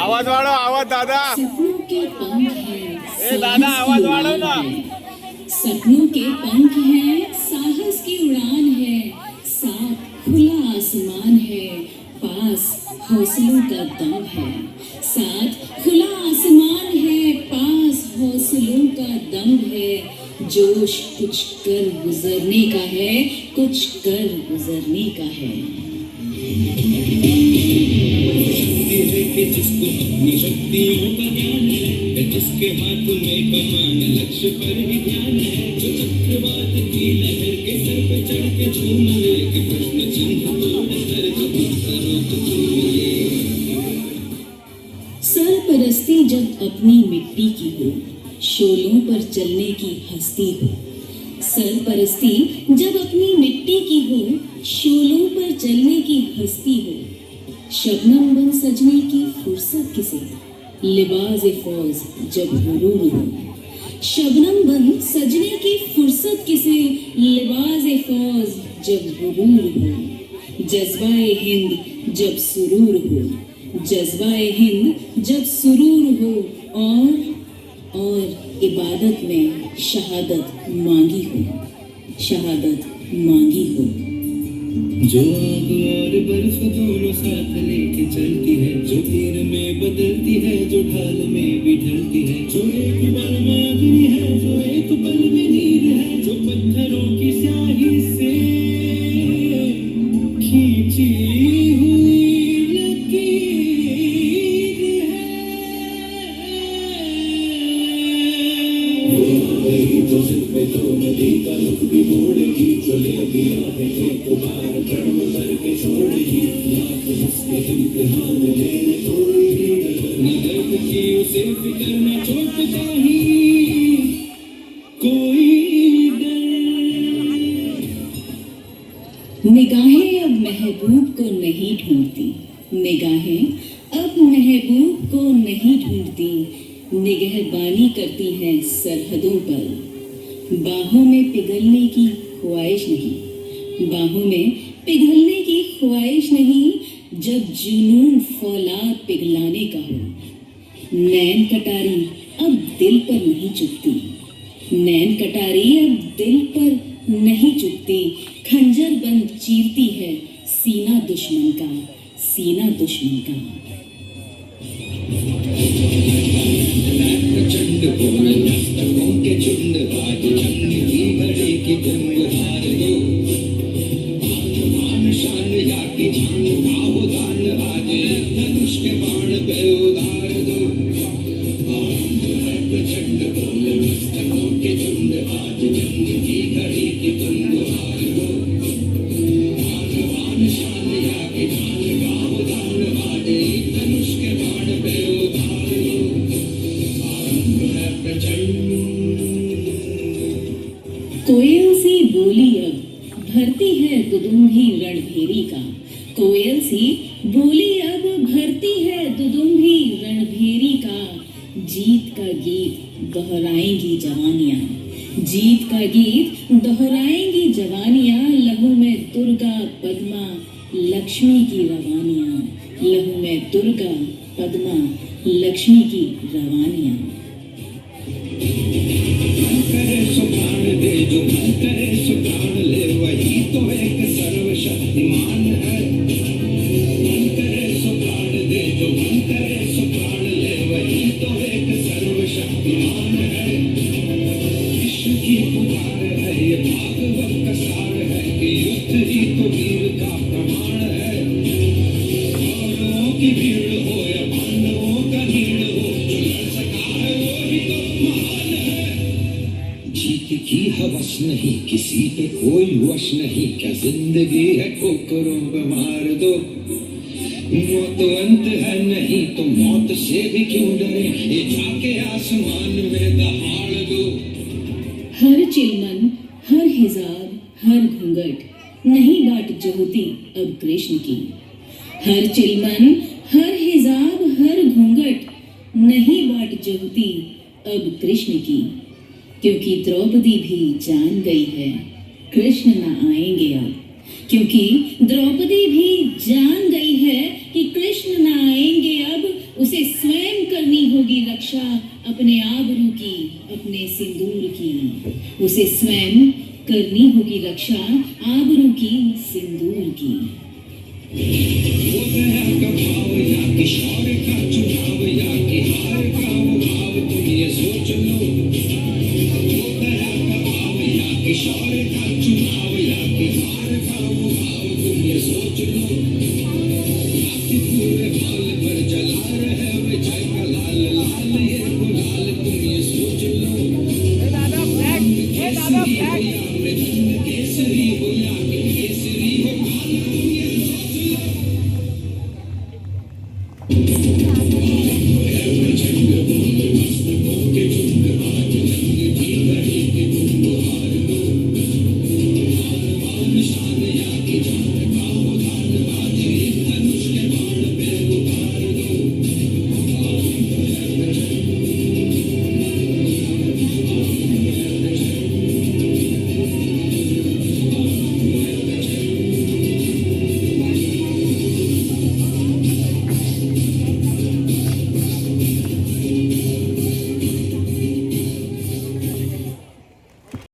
आवाज वाढव, आवाज दादा. सपनों के पंख हैं, ए दादा आवाज वाढव ना. सपनों के पंख हैं, साहस की उड़ान है, साथ खुला आसमान है, पास हौसलों का दम है. साथ खुला आसमान है, पास हौसलों का दम है. जोश कुछ कर गुजरने का है, कुछ कर गुजरने का है. जिसको अपनी शक्तियों का ज्ञान है, जिसके हाथ में कमान लक्ष्य पर ही ध्यान है, जो चक्रवात की लहर के सर पे चढ़ के झूम ले, कि प्रश्न चिन्ह तोड़ कर जो करो तो सरपरस्ती जब अपनी मिट्टी की हो, शोलों पर चलने की हस्ती हो. सरपरस्ती जब अपनी मिट्टी की हो, शोलों पर चलने की हस्ती हो. शबनम बन सजने की फुर्सत किसे, लिबाज़े फौज जब गुरूर हो. शबनम बन सजने की फुर्सत किसे, लिबाज़े फौज जब गुरूर हो. जज्बाए हिंद जब सुरूर हो, जज्बाए हिंद जब सुरूर हो. और इबादत में शहादत मांगी हो, शहादत मांगी हो. जो आग और बर्फ दोनों साथ लेके चलती है, जो तीर में बदलती है, जो ढाल में भी ढलती है, जो एक पल में अग्नि है, जो एक पल में नीर है, जो पत्थरों की स्याही से खींची हुई लकीर है. जो सिर पे तो नदी का रुख भी मोड़ेगी, जो ले दिया है एक बार कर्म करके छोड़ेगी, लाख उसके इम्तिहान लेने छोड़ेगी. न दर्द की उसे फिक्र न चोट का ही कोई डर. निगाहें अब महबूब को नहीं ढूंढती, निगाहें अब महबूब को नहीं ढूंढती. निगहबानी करती हैं सरहदों पर. बाहों में पिघलने की ख्वाहिश नहीं, बाहों में पिघलने की ख्वाहिश नहीं. जब जुनून फौलाद पिघलाने का हो. नैन कटारी अब दिल पर नहीं चुभती, नैन कटारी अब दिल पर नहीं चुभती. खंजर बंद चीरती है सीना दुश्मन का, सीना दुश्मन का. प्रचंड बोल मस्तकों के झुंड, आज जंग की घड़ी की तुम हार दो. मान शान या की जान गाओ दान, आज धनुष के बाण पे उधार दो. प्रचंड बोल मस्तकों के झुंड, आज जंग की घड़ी की तुम हार दो. मान शान या की जान गाओ दान, आज धनुष के बाण पे उधार दो. कोयल सी बोली अब भरती है दुदुम्भी रणभेरी का. कोयल सी बोली अब भरती है दुदुम्भी रणभेरी का. जीत का गीत दोहराएंगी जवानियां, जीत का गीत दोहराएंगी जवानियां. लहू में दुर्गा पद्मा लक्ष्मी की रवानियां, लहू में दुर्गा पद्मा लक्ष्मी की रवानियां. करे सो प्राण दे, जो मन करे सो प्राण ले, वही तो एक सर्वशक्तिमान है. मन करे सो प्राण दे, जो मन करे सो प्राण ले, वही तो एक सर्वशक्तिमान है. विश्व की पुकार है, ये भागवत का सार है, कि युद्ध ही तो वीर का प्रमाण है. कौरवों की भीड़ हो या पांडवों का भीड़ हो, जो लड़ सका है वो ही तो महान है. जीत की हवस नहीं, किसी पे कोई वश नहीं, क्या जिंदगी है ठोकरों पे मार दो. मौत अंत है नहीं तो मौत से भी क्यों डरे, ये जाके आसमान में दहाड़ दो। हर चिलमन, हर हिजाब, हर घूंघट नहीं बाट जहोती अब कृष्ण की। हर चिलमन, हर हिजाब, हर घूंघट नहीं बाट जहोती अब कृष्ण की। क्योंकि द्रौपदी भी जान गई है कृष्ण न आएंगे अब। क्योंकि द्रौपदी भी जान गई है कि कृष्ण न आएंगे अब। उसे स्वयं करनी होगी रक्षा अपने आबरू की, अपने सिंदूर की। उसे स्वयं करनी होगी रक्षा आबरू की, सिंदूर की। हो गया कमाव या किशोर का चुनाव या कि हार का वो भाव, तुम ये सोच लो। हो गया कमाव या किशोर का चुनाव या कि हार का वो भाव, तुम ये सोच लो। बाकी पूरे हाल पर जला रहे विजय का लाल लाल ये गुलाल, तुम ये सोच लो। केसरी भैया मृदंग केसरी